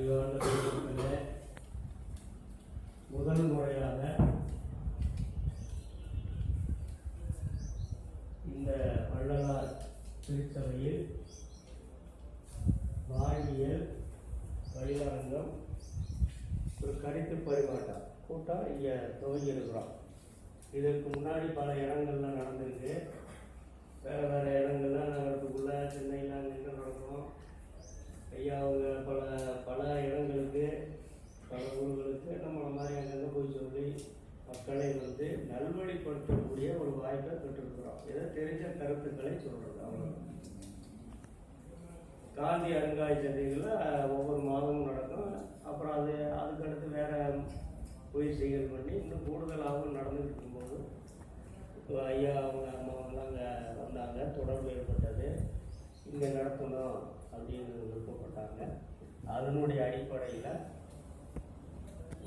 அறிவார்ந்த பெருமக்களே, முதல் முறையாக இந்த வள்ளலார் திருச்சபையில் வாழ்வியல் பயிலரங்கம் ஒரு கருத்து பரிமாற்றம் கூட்டம் இங்கே துவங்கி இருக்கிறோம். இதற்கு முன்னாடி பல இடங்கள்ல நடந்திருக்கு. வேறு வேறு இடங்கள்ல நகரத்துக்குள்ள சென்னையில் அங்கே நடக்கும். ஐயா அவங்க பல இடங்களுக்கு பல ஊர்களுக்கு நம்மளை மாதிரி அங்கங்கே போய் சொல்லி மக்களை நல்வழிப்படுத்தக்கூடிய ஒரு வாய்ப்பை பெற்றிருக்கிறோம். இதை தெரிஞ்ச கருத்துக்களை சொல்கிறது. அவங்க காந்தி அருங்காட்சியக சந்தைகளில் ஒவ்வொரு மாதமும் நடக்கும். அப்புறம் அதுக்கடுத்து வேற முயற்சிகள் பண்ணி இன்னும் கூடுதலாகவும் நடந்துகிட்டு இருக்கும்போது இப்போ ஐயா அவங்க அம்மாவெல்லாம் அங்கே வந்தாங்க, தொடர்பு ஏற்பட்டது. இங்கே நடத்தணும் அப்படின்னு விருப்பப்பட்டாங்க. அதனுடைய அடிப்படையில்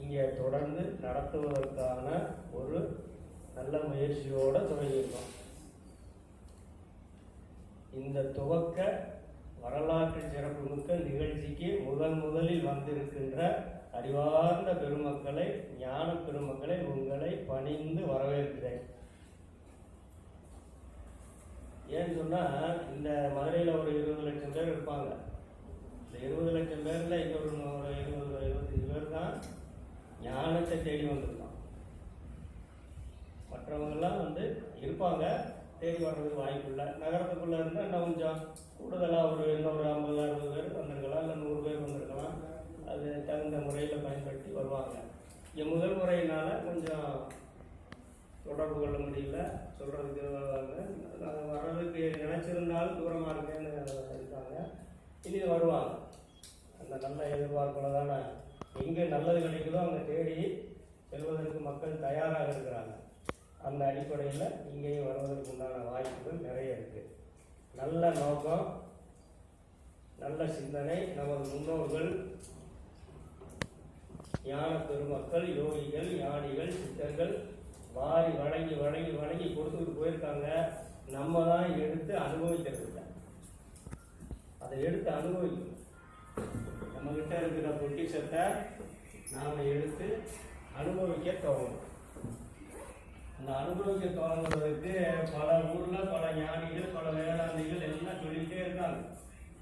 இங்கே தொடர்ந்து நடத்துவதற்கான ஒரு நல்ல முயற்சியோடு தொடங்கியிருக்கோம். இந்த துவக்க வரலாற்று சிறப்புமிக்க நிகழ்ச்சிக்கு முதலில் வந்திருக்கின்ற அறிவார்ந்த பெருமக்களை, ஞான பெருமக்களை உங்களை பணிந்து வரவேற்கிறேன். ஏன்னு சொன்னால், இந்த மதுரையில் ஒரு 20 லட்சம் பேர் இருப்பாங்க. இந்த 20 லட்சம் பேரில் இங்கே ஒரு 25 பேர் தான் ஞானத்தை தேடி வந்திருக்கான். மற்றவங்கெல்லாம் இருப்பாங்க, தேடி வர்றதுக்கு வாய்ப்பு இல்லை. நகரத்துக்குள்ளே இருந்தால் இன்னும் கொஞ்சம் கூடுதலாக இன்னொரு 50-60 பேர் வந்திருக்கலாம், இல்லை 100 பேர் வந்திருக்கலாம். அது தகுந்த முறையில் பயன்படுத்தி வருவாங்க. இங்கே முதல் முறையினால் கொஞ்சம் தொடர்பு கொள்ள முடியல, சொல்கிறதுக்கு வருவாங்க. நாங்கள் வர்றதுக்கு நினச்சிருந்தாலும் தூரமாக இருக்கேன்னு இருக்காங்க. இனி வருவாங்க. அந்த நல்ல எதிர்பார்ப்பில் தானே எங்கே நல்லது கிடைக்குதோ அங்கே தேடி செல்வதற்கு மக்கள் தயாராக இருக்கிறாங்க. அந்த அடிப்படையில் இங்கேயும் வருவதற்கு உண்டான வாய்ப்புகள் நிறைய இருக்குது. நல்ல நோக்கம், நல்ல சிந்தனை. நமது முன்னோர்கள் ஞான பெருமக்கள், யோகிகள், ஞானிகள், சித்தர்கள் வாரி வழங்கி கொடுத்துக்கிட்டு போயிருக்காங்க. நம்ம தான் எடுத்து அனுபவிக்கிறது இல்லை. அதை எடுத்து அனுபவிக்கணும். நம்மகிட்ட இருக்கிற பொக்கிஷத்தை நாம் எடுத்து அனுபவிக்க துவங்கணும். அந்த அனுபவிக்க துவங்குறதுக்கு பல ஊரில் பல ஞானிகள், பல வேதாந்திகள் எல்லாம் சொல்லிக்கிட்டே இருக்காங்க.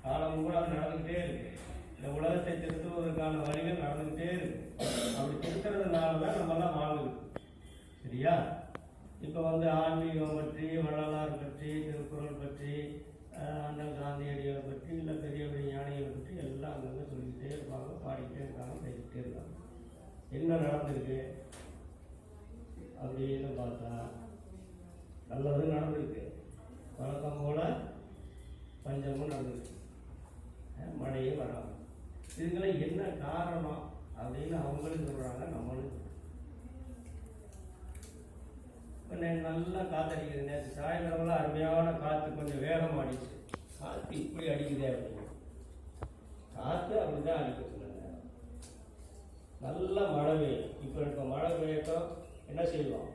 காலம் கூட அது நடந்துக்கிட்டே இருக்கு. இந்த உலகத்தை திருத்துவதற்கான வழிகள் நடந்துக்கிட்டே இருக்கு. அப்படி திருத்துறதுனால தான் நம்மெல்லாம் வாழ்ந்துருக்கு. சரியா? இப்போ ஆன்மீகம் பற்றி, வள்ளலார் பற்றி, திருக்குறள் பற்றி, அண்ணல் காந்தியடிகளை பற்றி, இல்லை பெரிய பெரிய ஞானிகளை பற்றி எல்லாம் அங்கங்கே சொல்லிக்கிட்டே இருப்பாங்க, பாடிக்கிட்டே இருக்காங்க, பேசிக்கிட்டே இருக்காங்க. என்ன நடந்திருக்கு அப்படின்னு பார்த்தா நல்லது நடந்திருக்கு. வழக்கம் போல் பஞ்சமும் நடந்திருக்கு, மழையே வராமல். இதுக்கெல்லாம் என்ன காரணம் அப்படின்னு அவங்களும் சொல்கிறாங்க, நம்மளும். நல்லா காற்றடிக்குது. நேற்று சாயந்தரம்லாம் அருமையான காற்று, கொஞ்சம் வேகம் அடிச்சு. காற்று இப்படி அடிக்குதே அப்படின்னு காற்று அப்படிதான் அடிக்க சொல்லுங்க. நல்லா மழை பெய்யும். இப்போ மழை பெய்யட்டும் என்ன செய்வோம்?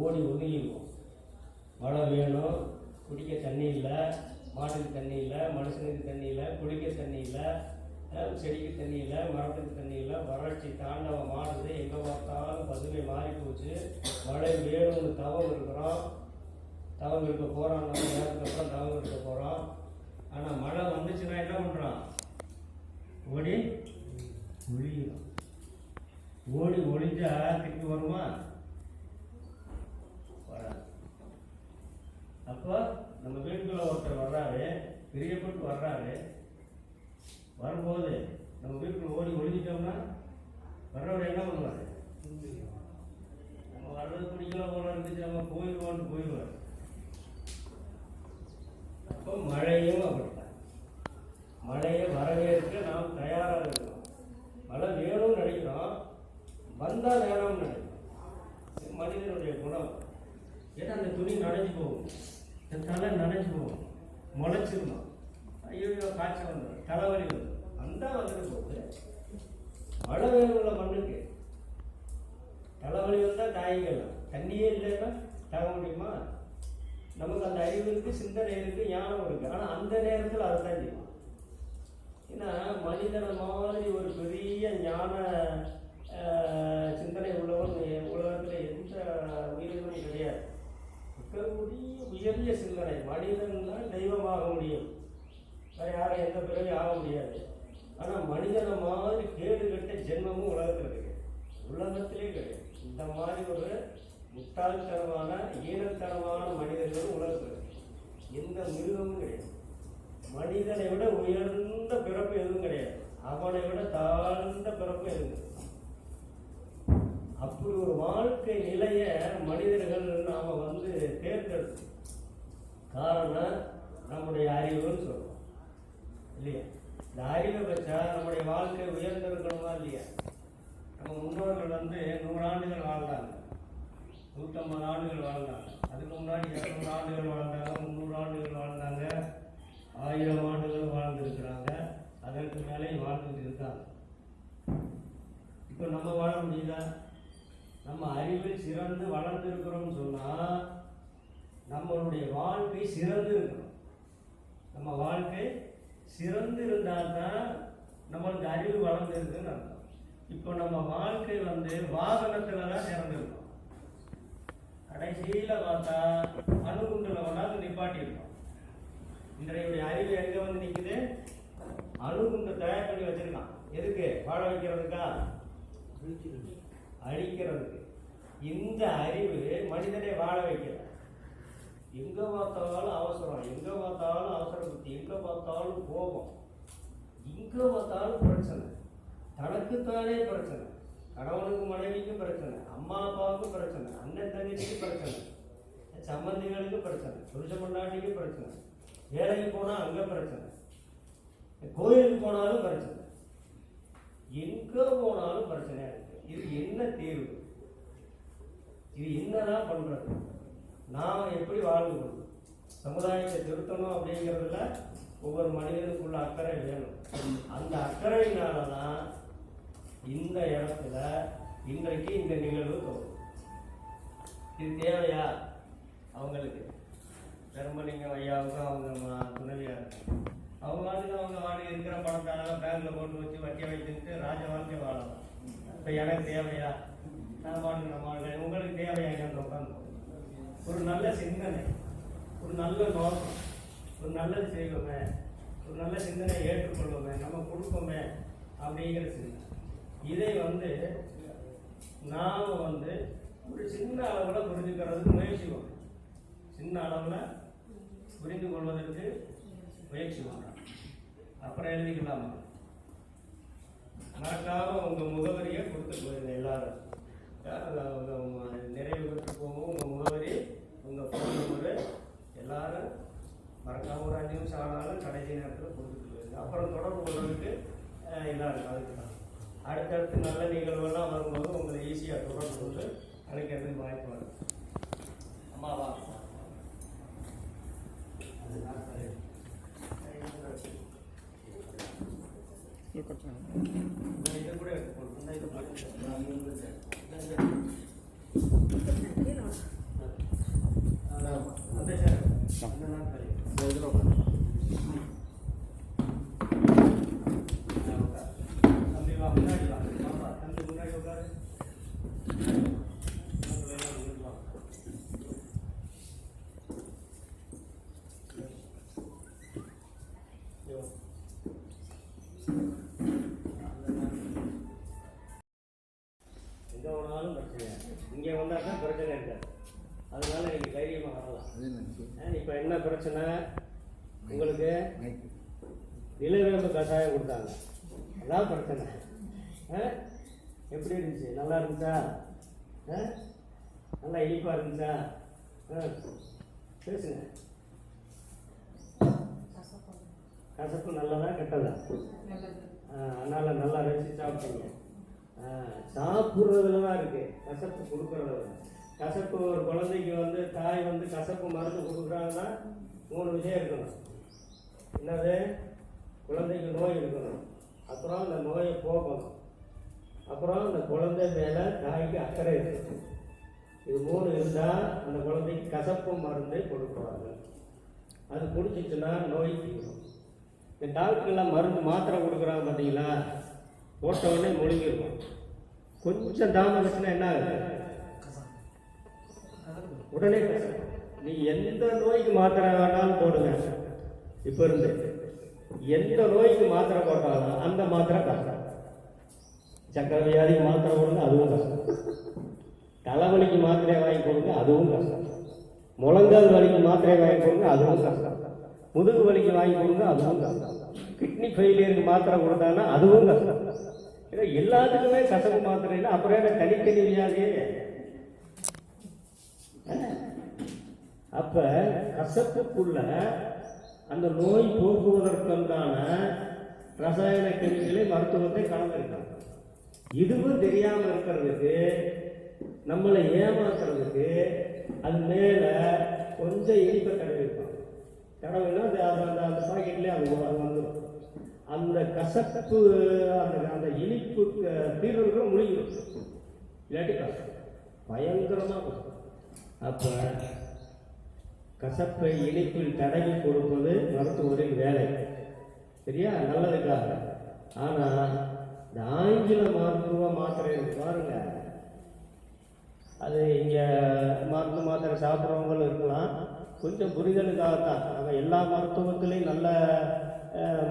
ஓடி ஒதுங்கிடுவோம். மழை வேணும், குடிக்க தண்ணி இல்லை, மாட்டுக்கு தண்ணி இல்லை, மனுஷனுக்கு தண்ணி இல்லை, குடிக்க தண்ணி இல்லை, செடிக்கு தண்ணி இல்லை, மரத்துக்கு தண்ணி இல்லை. வறட்சி தாண்டவம் மாறுது. எங்கே பார்த்தாலும் பசுமை மாறி போச்சு. மழை வேணும்னு தவம் இருக்கிறோம், தவம் இருக்க போகிறோம். நம்ம நேரத்துக்கு அப்புறம் தவம் இருக்க போகிறோம். ஆனால் மழை வந்துச்சுன்னா என்ன பண்ணுறோம்? ஓடி ஒழியும். ஓடி ஒழிஞ்சா திருப்பி வருமா? வராது. அப்போ நம்ம வீட்டுக்குள்ள ஒருத்தர் வர்றாரு, பிரியப்பட்டு வர்றாரு. வரும்போது நம்ம வீட்டுக்குள்ள ஓடி ஒழிஞ்சிட்டோம்னா வர்றவர் என்ன பண்ணுவார்? நம்ம வர்றது பிடிக்கல போல இருந்துச்சு, நம்ம போயிடுவார். அப்போ மழையும் அப்படித்தான். மழையை வரவேற்க நாம் தயாராக இருக்கிறோம். மழை வேணும்னு நினைக்கிறோம், வந்தால் வேணும்னு நினைக்கிறோம். மனிதனுடைய குணம். ஏன்னா அந்த துணி நனைஞ்சு போகும், இந்த தலை நனைஞ்சு போகும், முளைச்சிடணும். ஐயோ காய்ச்சல் வந்துடும், தலைவலி வந்துடும். வந்துட்டு போகுது. மழை வேணும்ல மண்ணுக்கு. தலைவலி வந்தால் தாய்க்கலாம். தண்ணியே இல்லைன்னா தாங்க முடியுமா? நமக்கு அந்த அறிவு இருக்குது, சிந்தனை இருக்குது, ஞானம் இருக்குது. ஆனால் அந்த நேரத்தில் அதை தான் செய்யும். ஏன்னா மனிதனை மாதிரி ஒரு பெரிய ஞான சிந்தனை உள்ளவன் உலகத்தில் எந்த உயிரினும் கிடையாது. இருக்கக்கூடிய உயரிய சிந்தனை மனிதன் தான் தெய்வமாக முடியும், வேறு யாரும் எந்த பிறகு ஆக முடியாது. ஆனால் மனிதனை மாதிரி கேடு கட்ட ஜென்மமும் உலகத்தில் கிடையாது, உலகத்திலே கிடையாது. இந்த மாதிரி ஒரு முட்டாள்தனமான ஈனத்தனமான மனிதர்களும் உலகத்தில் எந்த மிருகமும் கிடையாது. மனிதனை விட உயர்ந்த பிறப்பு எதுவும் கிடையாது, அவனை விட தாழ்ந்த பிறப்பு எதுவும். அப்படி ஒரு வாழ்க்கை நிலைய மனிதர்கள் நாம தேர்ந்தெடுத்து காரணம் நம்முடைய அறிவுன்னு சொல்றோம் இல்லையா? இந்த அறிவை வச்சா நம்முடைய வாழ்க்கை உயர்ந்திருக்கணுமா இல்லையா? நம்ம முன்னோர்கள் 100 ஆண்டுகள் வாழ்ந்தாங்க, 150 ஆண்டுகள் வாழ்ந்தாங்க. அதுக்கு முன்னாடி 200 ஆண்டுகள் வாழ்ந்தாங்க, 300 ஆண்டுகள் வாழ்ந்தாங்க, 1000 ஆண்டுகள் வாழ்ந்துருக்கிறாங்க, அதற்கு மேலே வாழ்ந்துட்டு இருக்காங்க. இப்போ நம்ம வாழ முடியுதா? நம்ம அறிவில் சிறந்து வளர்ந்துருக்கிறோம்னு சொன்னால் நம்மளுடைய வாழ்க்கை சிறந்து இருக்கணும். நம்ம வாழ்க்கை சிறந்து இருந்தால் தான் நம்மளுக்கு அறிவு வளர்ந்துருக்குன்னு அர்த்தம். இப்போ நம்ம வாழ்க்கை வாகனத்தில் தான் சிறந்துருக்கோம். கடைசியில் பார்த்தா அணுகுண்டில் கொண்டாந்து நிப்பாட்டியிருக்கோம். இன்றைய அறிவு எங்கே நிற்குது? அணுகுண்டை தயார் பண்ணி வச்சிருக்கான். எதுக்கு? வாழ வைக்கிறதுக்கா? அழிக்கிறதுக்கு. இந்த அறிவு மனிதனை வாழ வைக்கிற. எங்க பார்த்தாலும் அவசரம், எங்க பார்த்தாலும் அவசர புத்தி, எங்க பார்த்தாலும் கோபம், எங்க பார்த்தாலும் பிரச்சனை, தனக்குத்தானே பிரச்சனை, கணவனுக்கு மனைவிக்கும் பிரச்சனை, அம்மா அப்பாவுக்கும் பிரச்சனை, அண்ணன் தங்கச்சிக்கும் பிரச்சனை, சம்பந்திகளுக்கும் பிரச்சனை, புருஷ பொண்டாட்டிக்கும் பிரச்சனை, வேலைக்கு போனால் அங்கே பிரச்சனை, கோயிலுக்கு போனாலும் பிரச்சனை, எங்கே போனாலும் பிரச்சனையாக இருக்கு. இது என்ன தீர்வு? இது என்னதான் பண்றது? நாம் எப்படி வாழ்ந்து கொள்ளும்? சமுதாயத்தை திருத்தணும் அப்படிங்கிறதுல ஒவ்வொரு மனிதனுக்குள்ள அக்கறை வேணும். அந்த அக்கறையினால தான் இந்த இடத்துல இன்றைக்கு இந்த நிகழ்வு தோணும். இது தேவையா அவங்களுக்கு? தர்மலிங்கம் ஐயாவுக்கும் அவங்க துணைவியார் அவங்க வாடி இருக்கிற பணத்தால பேங்க்ல போட்டு வச்சு வட்டியை வைத்துட்டு ராஜ வாழ்க்கை வாழலாம். இப்போ எனக்கு தேவையா? நான் வாழ்க்கை உங்களுக்கு தேவையா? என்று உட்காந்து ஒரு நல்ல சிந்தனை, ஒரு நல்ல நோக்கம், ஒரு நல்லது செய்வோமே, ஒரு நல்ல சிந்தனை ஏற்றுக்கொள்வோமே, நம்ம கொடுப்போமே அப்படிங்கிற சிந்தனை. இதை நாம் ஒரு சின்ன அளவில் புரிஞ்சுக்கிறதுக்கு முயற்சி பண்ணுறோம். சின்ன அளவில் புரிந்து கொள்வதற்கு முயற்சி பண்ணுறோம். அப்புறம் எழுதிக்கலாமா? மறக்காமல் உங்கள் முகவரியை கொடுத்து போயிருங்க. எல்லாரும் நிறைவு பெற்று போகும் உங்கள் முகவரி, உங்கள் ஃபோன் நம்பரு எல்லாரும் மறக்காமல் ஒரு 5 நிமிஷம் ஆனாலும் கடைசி நேரத்தில் கொடுத்துட்டு போயிருங்க. அப்புறம் தொடர்பு கொள்வதற்கு எல்லாரும் அதுக்கு தான். அடுத்தடுத்து நல்ல நிகழ்வுகள்லாம் வரும்போது உங்களை ஈஸியாக தொடர்பு கொண்டு அழைக்கிறதுக்கு வாய்ப்பு வரும். அம்மாவா இது கூட இங்கே வந்தாக்கா பிரச்சனை இருக்காது. அதனால நீங்கள் தைரியமாக வரலாம். இப்போ என்ன பிரச்சனை உங்களுக்கு? நிலவேம்பு கஷாயம் கொடுத்தாங்க, அதான் பிரச்சனை. எப்படி இருந்துச்சு? நல்லா இருந்துச்சா? நல்லா இனிப்பாக இருந்துச்சா? பேசுங்க. கசப்பு நல்லதா கெட்டதா? அதனால் நல்லா ரசித்து சாப்பிட்டீங்க. சாப்பிட்றதுல தான் இருக்கு, கசப்பு கொடுக்கறதுல. கசப்பு ஒரு குழந்தைக்கு தாய் கசப்பு மருந்து கொடுக்குறாங்கன்னா 3 விஷயம் இருக்கணும். என்னது? குழந்தைக்கு நோய் இருக்கணும், அப்புறம் அந்த நோயை போக்கணும், அப்புறம் அந்த குழந்தை மேலே தாய்க்கு அக்கறை இருக்கணும். இது 3 இருந்தால் அந்த குழந்தைக்கு கசப்பு மருந்தை கொடுக்குறாங்க. அது குடிச்சிச்சுன்னா நோய் தீரும். இந்த டாக்டர்லாம் மருந்து மாத்திரை கொடுக்குறாங்க பார்த்தீங்களா, போட்ட உடனே முழுங்கிருக்கும். கொஞ்சம் தாமதச்சுன்னா என்ன ஆகுது, உடனே நீ எந்த நோய்க்கு மாத்திரை வேணாலும் போடுங்க. இப்போ இருந்து எந்த நோய்க்கு மாத்திரை போட்டாலும் அந்த மாத்திரை கஷ்டம். சக்கரை வியாதிக்கு மாத்திரை போடுங்க, அதுவும் கஷ்டம். தலைவலிக்கு மாத்திரையை வாங்கி கொடுங்க, அதுவும் கஷ்டம். முழங்கால் வலிக்கு மாத்திரையை வாங்கி கொடுங்க, அதுவும் கஷ்டம். முதுகு வலிக்கு வாங்கி கொடுங்க, அதுவும் கஷ்டம். கிட்னி ஃபெயிலியருக்கு மாத்திரை கொடுத்தாங்கன்னா அதுவும் கஷ்டம். ஏன்னா எல்லாத்துக்குமே கசப்பு மாத்திரைன்னா அப்புறம் என்ன தனித்தனி வியாதியே. அப்ப கசப்புக்குள்ள அந்த நோய் போக்குவதற்குண்டான ரசாயன கிருமிகளை மருத்துவத்தை கலந்துருக்காங்க. இதுவும் தெரியாம இருக்கிறதுக்கு, நம்மளை ஏமாத்துறதுக்கு அது மேல கொஞ்சம் இனிப்பை தடவிருப்பாங்க. தடவைனா அந்த பாக்கெட்லேயே அது வந்துடும். அந்த கசப்பு அந்த இனிப்பு தீர்வுகளும் முடியும். இல்லாட்டி கஷ்டம், பயங்கரமாக கஷ்டம். அப்போ கசப்பை இனிப்பில் தடவி கொடுப்பது மருத்துவரின் வேலை, சரியா, நல்லதுக்காக. ஆனால் இந்த ஆங்கில மருத்துவ மாத்திரை பாருங்க, அது இங்கே மருந்து மாத்திரை சாப்பிட்றவங்களும் இருக்கலாம். கொஞ்சம் புரிதலுக்காகத்தான். நம்ம எல்லா மருத்துவத்திலையும் நல்ல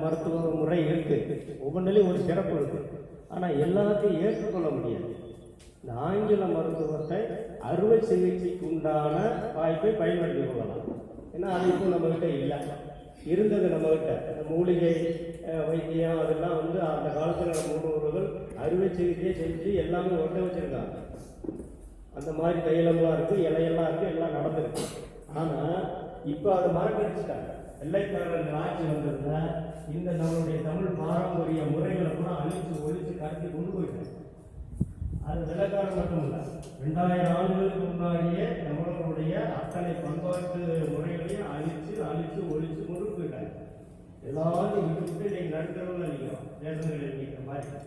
மருத்துவ முறை இருக்குது, ஒவ்வொன்றிலையும் ஒரு சிறப்பு இருக்குது. ஆனால் எல்லாத்தையும் ஏற்றுக்கொள்ள முடியாது. இந்த ஆங்கில மருத்துவத்தை அறுவை சிகிச்சைக்கு உண்டான வாய்ப்பை பயன்படுத்தி கொள்ளலாம். ஏன்னா அது இப்போ நம்மகிட்ட இல்லை, இருந்தது நம்மகிட்ட. மூலிகை வைத்தியம் அதெல்லாம் அந்த காலத்தில் நம்ம முன்னோர்கள் அறுவை சிகிச்சையை செஞ்சு எல்லாமே ஒட்ட வச்சுருக்காங்க. அந்த மாதிரி தைலம்லாம் இருக்குது, இலையெல்லாம் இருக்குது, எல்லாம் நடந்திருக்கு. ஆனால் இப்போ அதை மறக்கடிச்சுட்டாங்க. வெள்ளைக்காரர்கள் ஆட்சி வந்திருந்தா இந்த நம்மளுடைய தமிழ் பாரம்பரிய முறைகளை கூட அழிச்சு ஒழிச்சு கடத்தி கொண்டு போயிட்டாங்க. அது வெள்ளைக்காரன் மட்டும் இல்லை, 2000 ஆண்டுகளுக்கு முன்னாடியே நம்மளுடைய அத்தனை பண்பாட்டு முறைகளையும் அழிச்சு ஒழிச்சு கொண்டு போயிட்டாங்க. எல்லாத்தையும் விட்டு நீங்கள் நடுத்தரவில் அழிக்கிறோம், தேசங்கள் அழிக்கிற மாதிரி.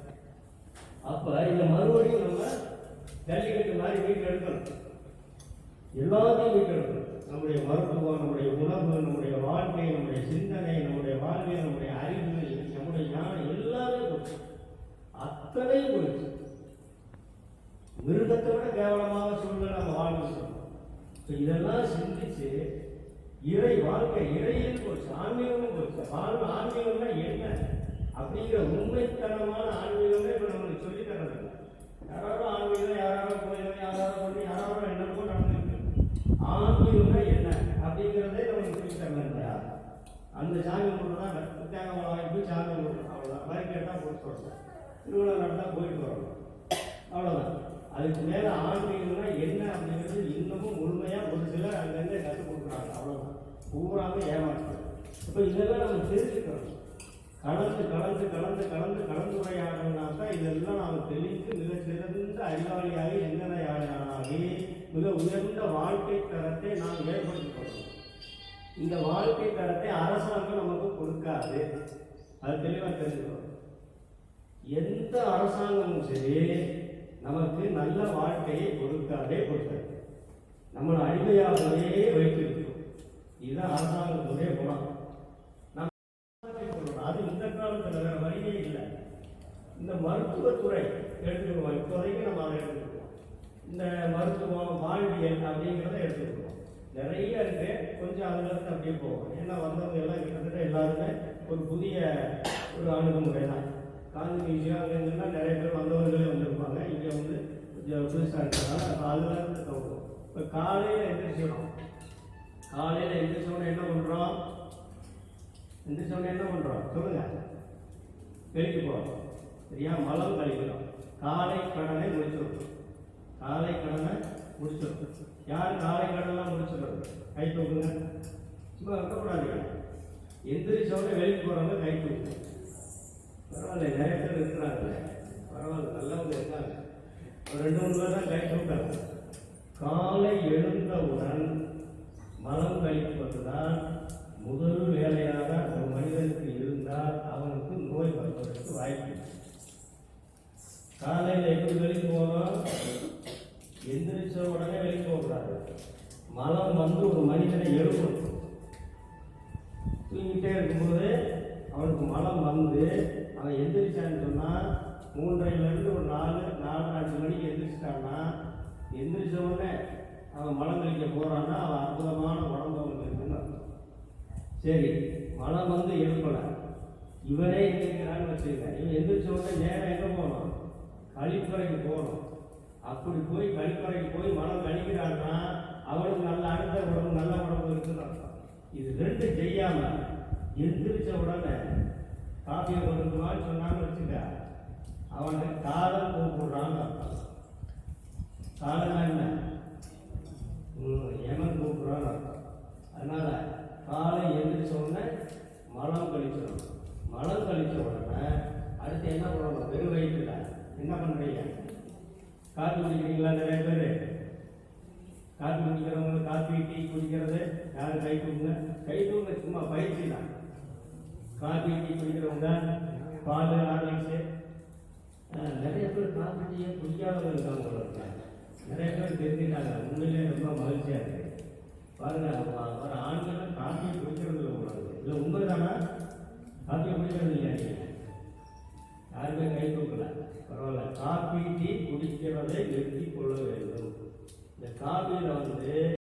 அப்போ இந்த மறுபடியும் நம்ம ஜல்லிக்கட்டு மாதிரி வீட்டில் எடுக்கணும், எல்லாத்தையும் வீட்டில் எடுக்கணும். நம்முடைய மருத்துவம், நம்முடைய உணவு, நம்முடைய வாழ்க்கை, நம்முடைய சிந்தனை, நம்முடைய வாழ்வியல், நம்முடைய அறிவு, நம்முடைய ஞானம் எல்லாமே போச்சு, அத்தனையும் போயிடுச்சு. மிருகத்தை விட கேவலமாக சூழ்நிலை நம்ம வாழ்ந்துட்டோம். இதெல்லாம் சிந்திச்சு இறை வாழ்க்கை, இறையில் போச்சு, ஆன்மீகமும் போச்சு. ஆன்மீகம்னா என்ன அப்படிங்கிற உண்மைத்தனமான ஆன்மீகமே இப்போ நம்மளுக்கு சொல்லி தர்றது. யாராரோ ஆன்மீகம், யாராரோ கோயிலும், யாராரோ பண்ணி, யாராரோ என்னமோ நடந்துருக்கு. ஆன்மீகம்னா என்ன அப்படிங்கிறதே நம்மளுக்கு சொல்லி தரல இல்லையா? அந்த சாமி கும்பிட்றதான் தேங்காய் வாங்கி போய் சாமி கும்பிட்றோம், அவ்வளோதான். வரி கேட்டால் போட்டு சொல்கிறோம், திருவிழா நடந்தால் போயிட்டு வரணும், அவ்வளோதான். அதுக்கு மேலே ஆன்மீகம்னா என்ன அப்படிங்கிறது இன்னமும் முழுமையாக ஒரு சிலர் அங்கங்கே கற்றுக் கொடுக்குறாங்க, அவ்வளோதான். பூராமே ஏமாற்று. இப்போ இதெல்லாம் நம்ம தெரிஞ்சுக்கிறோம். கலந்துரையாடனாக்கா இதெல்லாம் நாம் தெளித்து மிக சிறந்த அறிவாளியாகி சிந்தனையாளராகி மிக உயர்ந்த வாழ்க்கை தரத்தை நாம் ஏற்படுத்திக். இந்த வாழ்க்கை தரத்தை அரசாங்கம் நமக்கு கொடுக்காது, அது தெளிவாக தெரிஞ்சுக்கணும். எந்த அரசாங்கமும் சரி நமக்கு நல்ல வாழ்க்கையை கொடுக்காது, நம்மளை அடிமையாகவே வைத்திருக்கிறோம். இதுதான் அரசாங்கத்துடைய குணம். அது இந்த காலத்தில் வேற வழியே இல்லை. இந்த மருத்துவத்துறை எடுத்துக்குவோம், இப்போதைக்கு நம்ம அதை எடுத்துக்குவோம். இந்த மருத்துவம், வாழ்வியல் அப்படிங்கிறத எடுத்துக்குவோம். நிறைய இருக்கு, கொஞ்சம் அதுலேருந்து அப்படியே போவோம். ஏன்னா வந்தவங்க எல்லாம் கிட்டத்தட்ட எல்லாருமே ஒரு புதிய ஒரு அணுகுமுறை தான். காந்தி மியூசியம் அங்கெல்லாம் நிறைய பேர் வந்தவர்களே வந்திருப்பாங்க. இங்கே கொஞ்சம் புதுசாக இருக்கிறதால அதுலேருந்து தோணும். இப்போ காலையில் எந்திரிச்சிடும். காலையில் எந்திரிச்சோன்னு என்ன பண்ணுறோம்? என்ன பண்ணுறோம் சொல்லுங்க? வெளிக்கு போகிறோம், சரியா? மலம் கழிக்கிறோம். காலை கடனை முடிச்சிடும். யார் காலை கடன்லாம் முடிச்சிடுறது? கை தூக்குங்க, சும்மா வைக்கக்கூடாது. எந்திரிச்சோடனே வெளிக்கு போகிறவங்க கை தூக்குங்க. பரவாயில்ல, நிறைய பேர் இருக்கிறாங்க, பரவாயில்ல, நல்லவங்க இருக்காங்க. ஒரு 2-3 பேர் தான் கை தூக்காங்க. காலை எழுந்தவுடன் மலம் கழிப்பதுதான் முதல் வேலையாக ஒரு மனிதனுக்கு இருந்தால் அவனுக்கு நோய் வருவதற்கு வாய்ப்பு. காலையில் எப்படி வெளிக்கு போகணும்? எந்திரிச்ச உடனே வெளிக்கு போகக்கூடாது. மலம் ஒரு மனிதனை எழுப்பணும். தூங்கிட்டே இருக்கும்போது அவனுக்கு மலம் வந்து அவன் எந்திரிச்சான்னு சொன்னால் 3:30லேருந்து ஒரு 4:30 மணிக்கு எந்திரிச்சிட்டான்னா, எந்திரிச்ச உடனே அவன் மலம் கழிக்க போகிறான்னா அவன் அற்புதமான உடம்பு அவனுக்கு இருக்குன்னு அர்த்தம். சரி, மலம் வந்து எழுப்பலை, இவனே எந்திரிக்கிறான்னு வச்சுருக்கேன். இவன் எந்திரிச்ச உடனே நேரம் எங்கே போகணும்? கழிப்பறைக்கு போகணும். அப்படி போய் கழிப்பறைக்கு போய் மலம் கழிக்கிறான்னா அவனுக்கு நல்ல அடுத்த உடம்பு நல்ல உடம்பு இருக்குன்னு அர்த்தம். இது ரெண்டு செய்யாம எந்திரிச்ச உடனே காப்பியை கொடுக்குமான்னு சொன்னான்னு வச்சுக்க, அவனை காலம் கூப்பிடுறான்னு அர்த்தம். காலம்னா என்ன? எமன் கூப்பிடுறான்னு அர்த்தம். அதனால காலை எந்திரிச்ச உடனே மலம் கழிச்சிடணும். மலம் கழிச்ச உடனே அடுத்து என்ன பண்ணணும்? வெறும் வயிற்றுல என்ன பண்றீங்க? காப்பி குடிக்கிறீங்களா? நிறைய பேர் காப்பி குடிக்கிறவங்க காப்பி டீ குடிக்கிறது யாரும் கை தூங்க, கை தூங்க சும்மா பயிற்சி தான். காப்பி டீ குடிக்கிறவங்க பால் ஆரம்பிச்சு நிறைய பேர் காப்பி டீயை குடிக்காதவங்க இருக்காங்க. நிறைய பேர் தெரிஞ்சுட்டாங்க. உண்மையிலே ரொம்ப மகிழ்ச்சியாக இருக்கு. பாருங்க, வர ஆண்கள் காப்பியை குடிக்கிறது இல்லை கூடாது. இல்லை உண்மை தானே? காப்பியை குடிக்கிறது இல்லையா? நீங்கள் யாருமே கை தூக்கல, பரவாயில்ல. காப்பி டீ குடிக்கிறதை நிறுத்தி கொள்ள வேண்டும். இந்த காப்பியில் வந்து